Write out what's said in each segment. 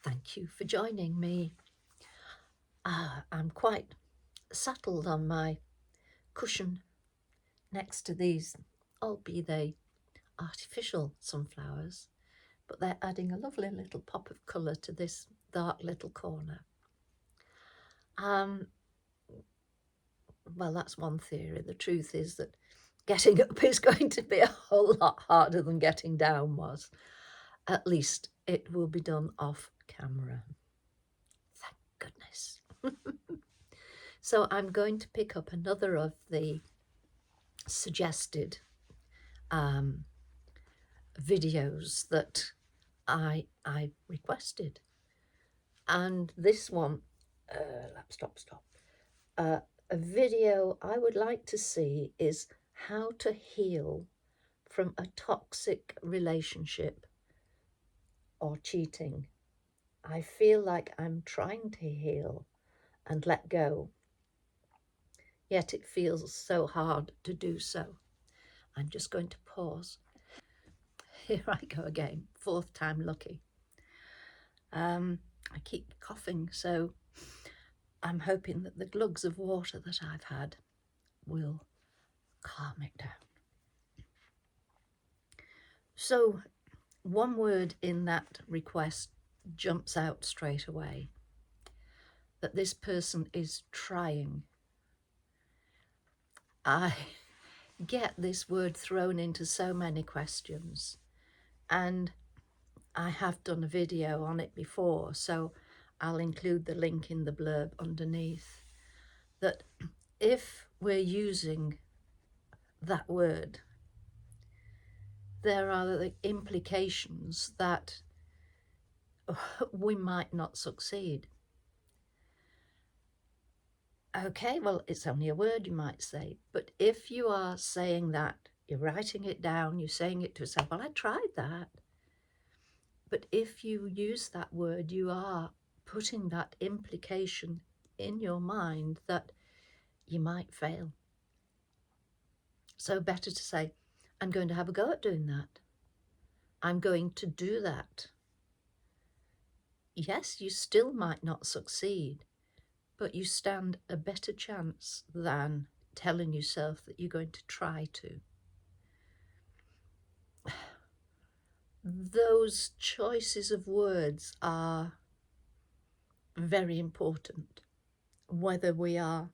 Thank you for joining me. I'm quite settled on my cushion next to these, albeit they artificial sunflowers, but they're adding a lovely little pop of colour to this dark little corner. Well, that's one theory. The truth is that getting up is going to be a whole lot harder than getting down was. At least it will be done off camera. Thank goodness. So I'm going to pick up another of the suggested videos that I requested, and this one, a video I would like to see is how to heal from a toxic relationship or cheating. I feel like I'm trying to heal and let go, yet it feels so hard to do so. I'm just going to pause. Here I go again, fourth time lucky. I keep coughing, so I'm hoping that the glugs of water that I've had will calm it down. So one word in that request jumps out straight away, that this person is trying. I get this word thrown into so many questions, and I have done a video on it before, so I'll include the link in the blurb underneath, that if we're using that word, there are the implications that we might not succeed. Okay, well, it's only a word, you might say, but if you are saying that, you're writing it down, you're saying it to yourself, well, I tried that. But if you use that word, you are putting that implication in your mind that you might fail. So better to say, I'm going to have a go at doing that. I'm going to do that. Yes, you still might not succeed, but you stand a better chance than telling yourself that you're going to try to. Those choices of words are very important, whether we are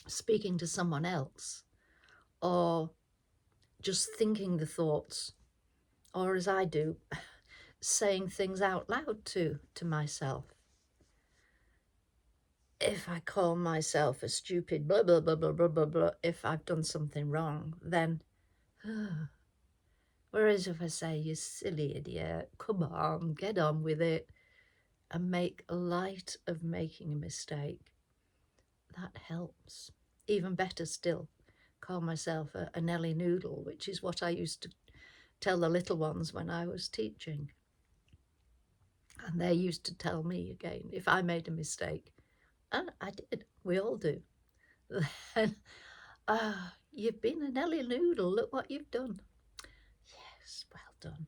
speaking to someone else or just thinking the thoughts, or as I do, saying things out loud to myself. If I call myself a stupid blah, blah, blah, blah, blah, blah, blah, if I've done something wrong, then, whereas if I say, you silly idiot, come on, get on with it, and make light of making a mistake, that helps. Even better still, call myself a Nelly Noodle, which is what I used to tell the little ones when I was teaching. And they used to tell me again, if I made a mistake, and I did, we all do, then, you've been a Nelly Noodle, look what you've done. Yes, well done.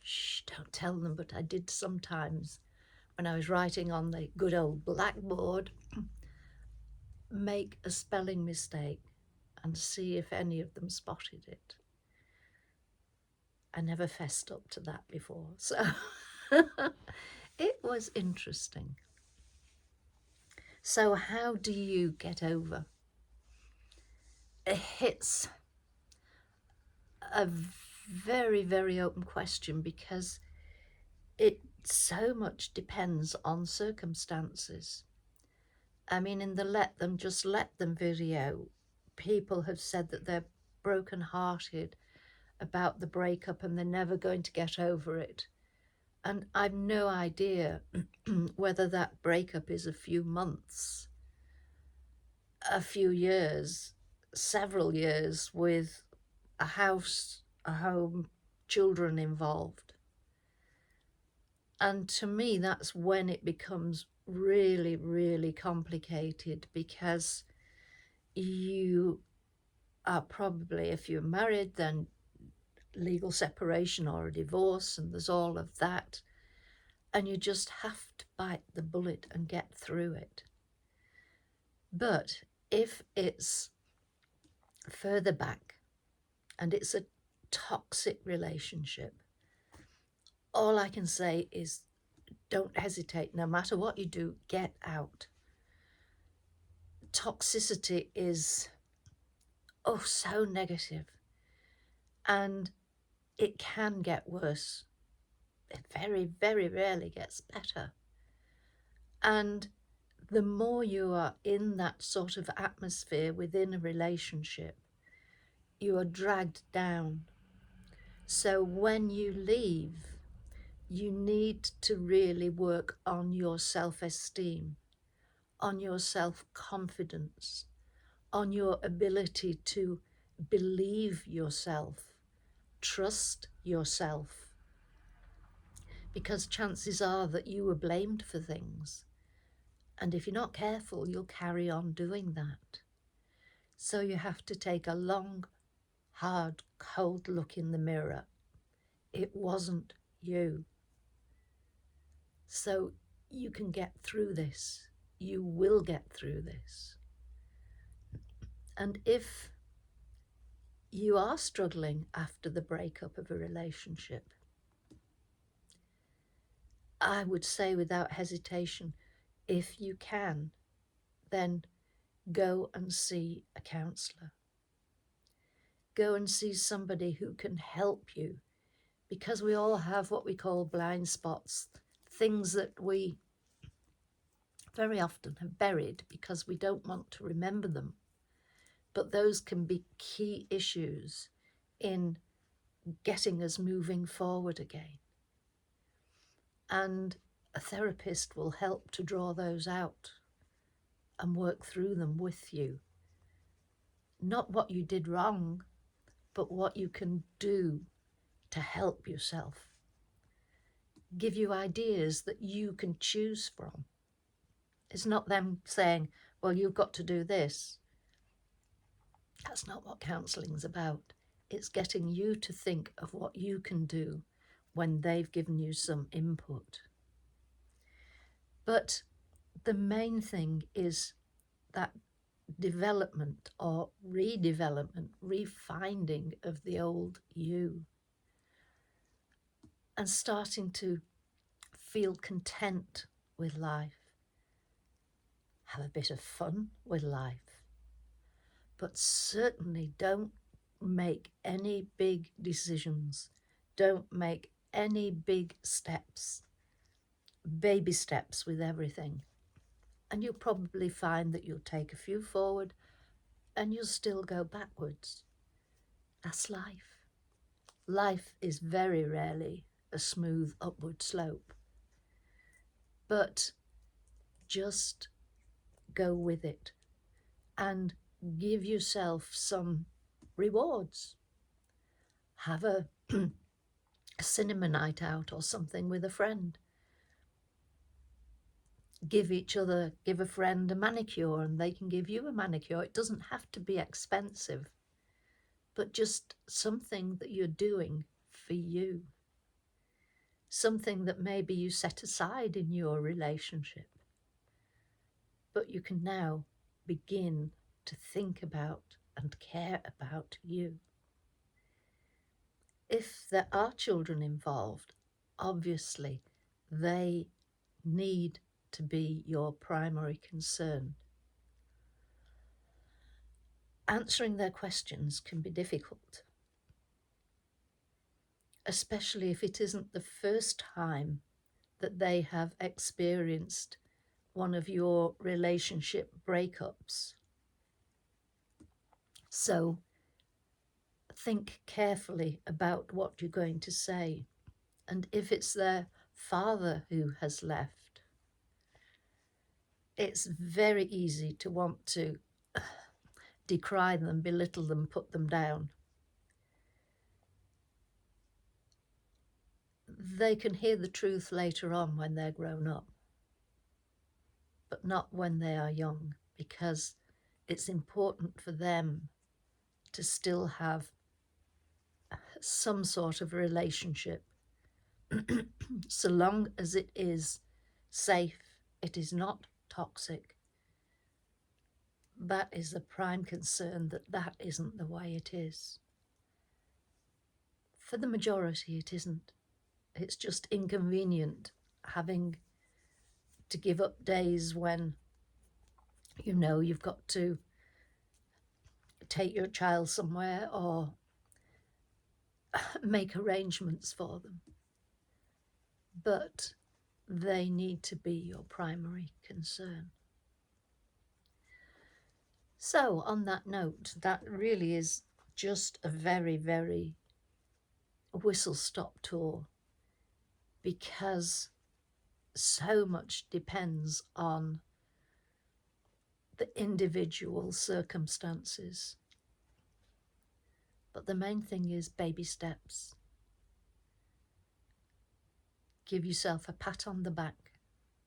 Shh, don't tell them, but I did sometimes, when I was writing on the good old blackboard, make a spelling mistake and see if any of them spotted it. I never fessed up to that before, so it was interesting. So how do you get over? It's a very, very open question because it so much depends on circumstances. I mean, in the Just Let Them video, people have said that they're broken-hearted about the breakup and they're never going to get over it. And I've no idea whether that breakup is a few months, a few years, several years, with a house, a home, children involved. And to me, that's when it becomes really, really complicated, because you are probably, if you're married, then legal separation or a divorce, and there's all of that. and you just have to bite the bullet and get through it. But if it's further back and it's a toxic relationship, all I can say is don't hesitate. No matter what you do, get out. Toxicity is, oh, so negative, and it can get worse. It very, very rarely gets better. And the more you are in that sort of atmosphere within a relationship, you are dragged down. So when you leave, you need to really work on your self-esteem, on your self-confidence, on your ability to believe yourself, trust yourself, because chances are that you were blamed for things. And if you're not careful, you'll carry on doing that. So you have to take a long, hard, cold look in the mirror. It wasn't you. So you can get through this. You will get through this. And if you are struggling after the breakup of a relationship, I would say without hesitation, if you can, then go and see a counsellor. Go and see somebody who can help you, because we all have what we call blind spots, things that we very often have buried because we don't want to remember them. But those can be key issues in getting us moving forward again. And a therapist will help to draw those out and work through them with you. Not what you did wrong, but what you can do to help yourself. Give you ideas that you can choose from. It's not them saying, well, you've got to do this. That's not what counselling's about. It's getting you to think of what you can do when they've given you some input. But the main thing is that development or redevelopment, refinding of the old you, and starting to feel content with life, have a bit of fun with life, but certainly don't make any big decisions, don't make any big steps, baby steps with everything. And you'll probably find that you'll take a few forward and you'll still go backwards. That's life. Life is very rarely a smooth upward slope. But just go with it and give yourself some rewards. Have a cinema night out or something with a friend. Give a friend a manicure and they can give you a manicure. It doesn't have to be expensive, but just something that you're doing for you. Something that maybe you set aside in your relationship, but you can now begin to think about and care about you. If there are children involved, obviously they need to be your primary concern. Answering their questions can be difficult, especially if it isn't the first time that they have experienced one of your relationship breakups. So think carefully about what you're going to say. And if it's their father who has left, it's very easy to want to decry them, belittle them, put them down. They can hear the truth later on when they're grown up, but not when they are young, because it's important for them to still have some sort of relationship So long as it is safe, it is not toxic. That is the prime concern, that isn't the way it is. For the majority, it isn't. It's just inconvenient having to give up days when you've got to take your child somewhere or make arrangements for them. But they need to be your primary concern. So, on that note, that really is just a very, very whistle-stop tour, because so much depends on the individual circumstances. But the main thing is baby steps. Give yourself a pat on the back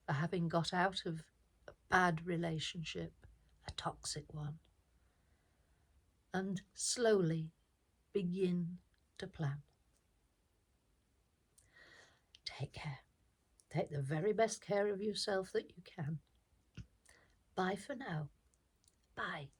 for having got out of a bad relationship, a toxic one, and slowly begin to plan. Take care. Take the very best care of yourself that you can. Bye for now. Bye.